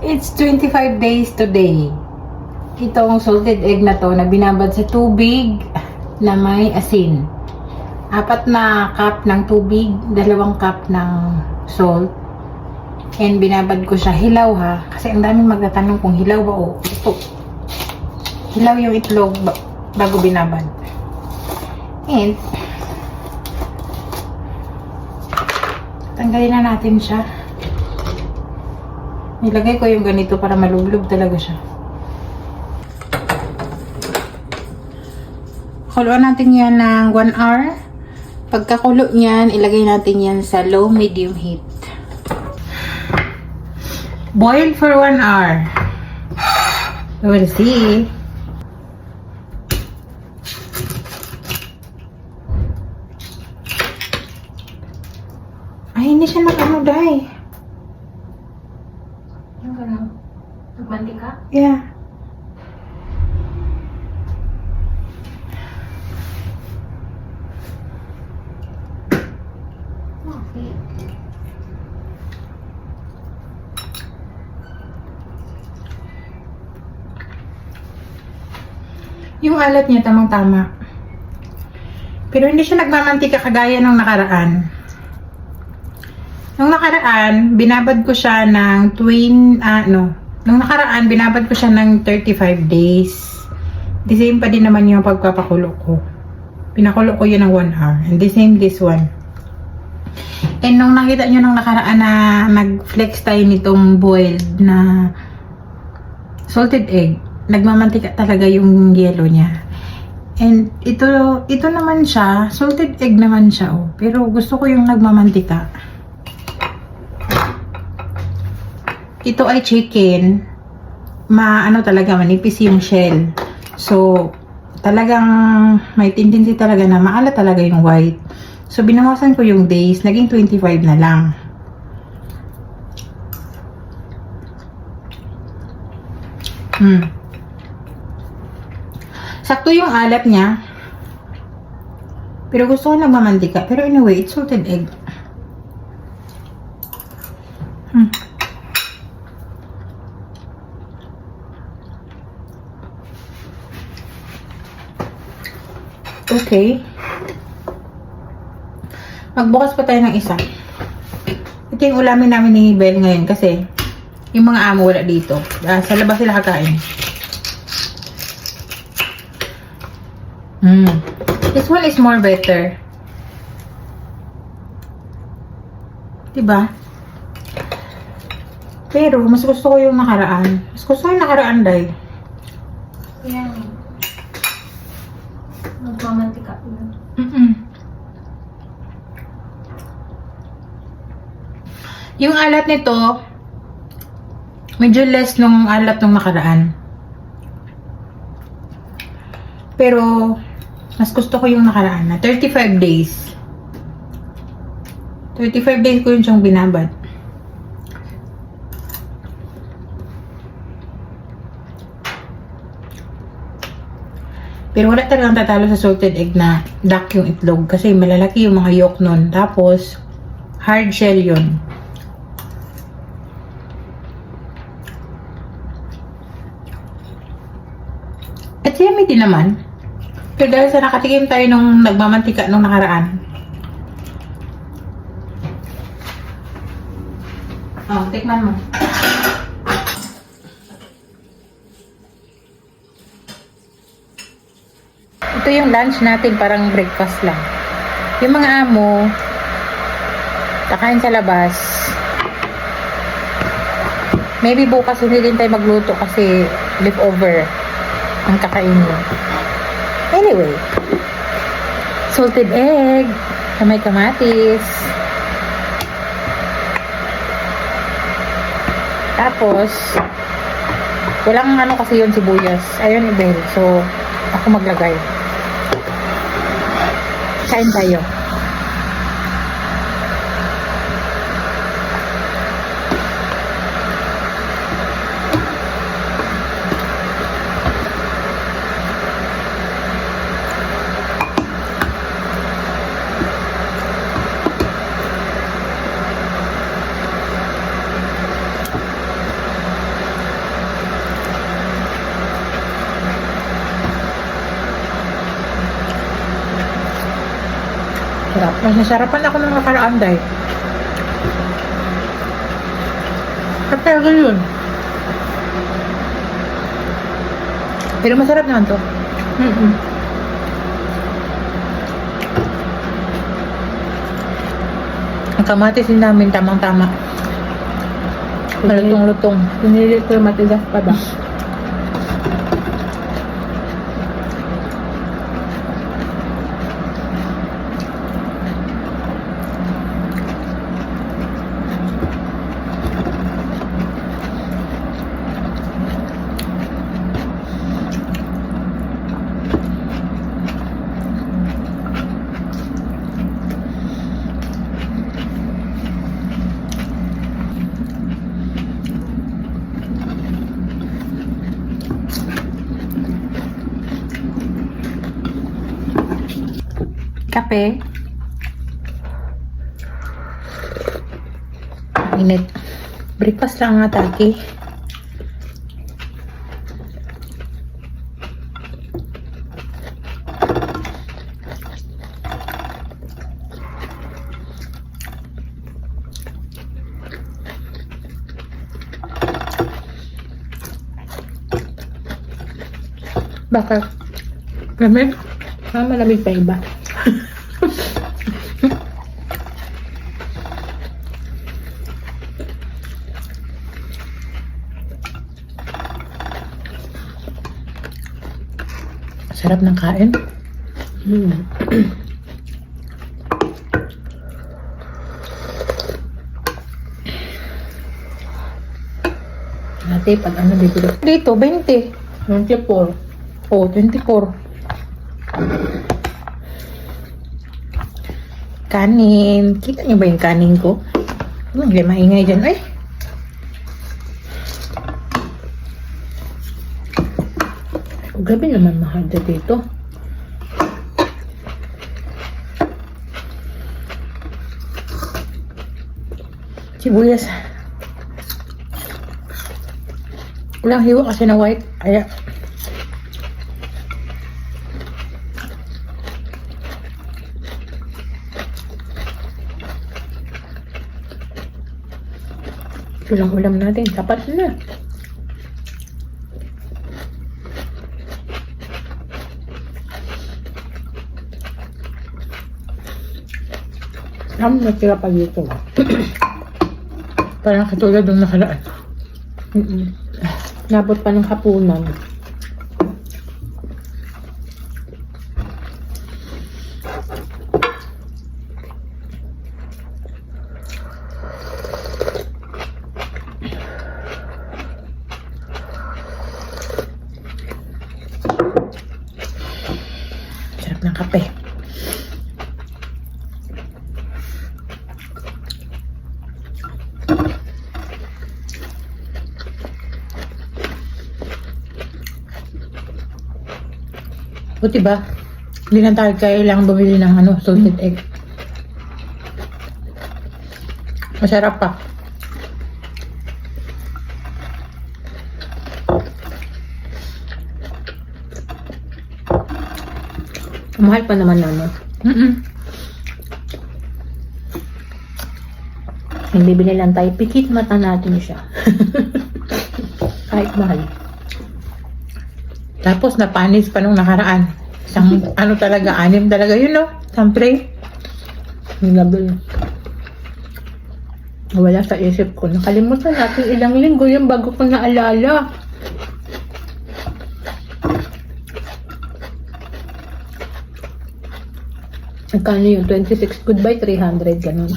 It's 25 days today. Itong salted egg na to na binabad sa tubig na may asin. 4 na cup ng tubig, 2 cup ng salt. And binabad ko siya hilaw ha. Kasi ang daming magtatanong kung hilaw ba o ito. Hilaw yung itlog bago binabad. And tanggalin na natin siya. Nilagay ko yung ganito para malublog talaga siya. Kuluan natin yan ng 1 hour. Pagkakulo niyan, ilagay natin yan sa low-medium heat. Boil for 1 hour. We will see. Ay, hindi siya nag-ano, Day. Yung gano'n. Nagmantika? Yeah. Okay. Yung alat niya tamang-tama. Pero hindi siya nagmamantika kagaya ng nakaraan. Nung nakaraan, binabad ko siya ng nung nakaraan, binabad ko siya ng 35 days. The same pa din naman yung pagpapakulo ko. Pinakulo ko yun ng 1 hour. And the same this one. And nung nakita nyo nung nakaraan na nag-flex tayo nitong boiled na salted egg, nagmamantika talaga yung yellow niya. And ito naman siya, salted egg naman siya. Oh. Pero gusto ko yung nagmamantika. Ito ay chicken. Talaga, manipis yung shell. So, talagang may tendency talaga na maalat talaga yung white. So, binawasan ko yung days. Naging 25 na lang. Sakto yung alat niya. Pero gusto ko nagmamantika. Pero anyway, it's salted egg. Okay. Magbukas pa tayo ng isa. Ito yung ulamin namin ni Belle ngayon kasi yung mga amo wala dito. Sa labas sila kakain. This one is more better. Diba? Pero mas gusto ko yung nakaraan. Mas gusto ko yung nakaraan, Day. Yan. Magmamantika yun. Yung alat nito, medyo less nung alat nung nakaraan. Pero, mas gusto ko yung nakaraan na 35 days. 35 days ko yun siyang binabad. Pero wala talagang tatalo sa salted egg na dark yung itlog kasi malalaki yung mga yolk nun. Tapos, hard shell yun. At yummy din naman. Pero dahil sa nakatikim tayo nung nagmamantika nung nakaraan. Oh, tikman mo. Ito yung lunch natin, parang breakfast lang. Yung mga amo, kakain sa labas. Maybe bukas hindi din tayo magluto kasi leftover ang kakainin. Anyway, salted egg, na may kamatis. Tapos, walang kasi yun sibuyas. Ayun, Ibel. So, ako maglagay. Kain tayo. Sarap. Mas nasarapan ako ng nakaraan dahil. At talaga yun. Pero masarap naman to. Mm-mm. Ang kamatis din namin tamang-tama. Malutong-lutong. Pinili ko yung matigas pa ba? Kape. Init. Breakfast lang nga, Taki. Bakit? Lamig? Malamig pa iba. Sarap ng kain. Dati, pag ano, bibili. Dito, 20. 24. Oh, 24. Kanin. Kita niyo ba yung kanin ko? Hindi maingay dyan. Ay! Grabe naman mahal na dito. Sibuyas. Walang hiwa kasi na white. Kaya. Ito lang ulam natin. Sapat na. Natira pa dito. Parang katulad ng nakaraan. Nabot pa ng hapunan. Sarap ng kape. Buti ba? Hindi na tayo kailangan bumili ng salted egg. Masarap pa. Mahal pa naman Yung bibili lang tayo, pikit mata natin siya. Kahit mahal. Tapos napanis pa nung nakaraan. Isang talaga, 6 talaga yun, no? Isang tray. Gabi. Wala sa isip ko. Nakalimutan natin ilang linggo yung bago ko naalala. Magkano yun? 26 goodbye, 300 ganun.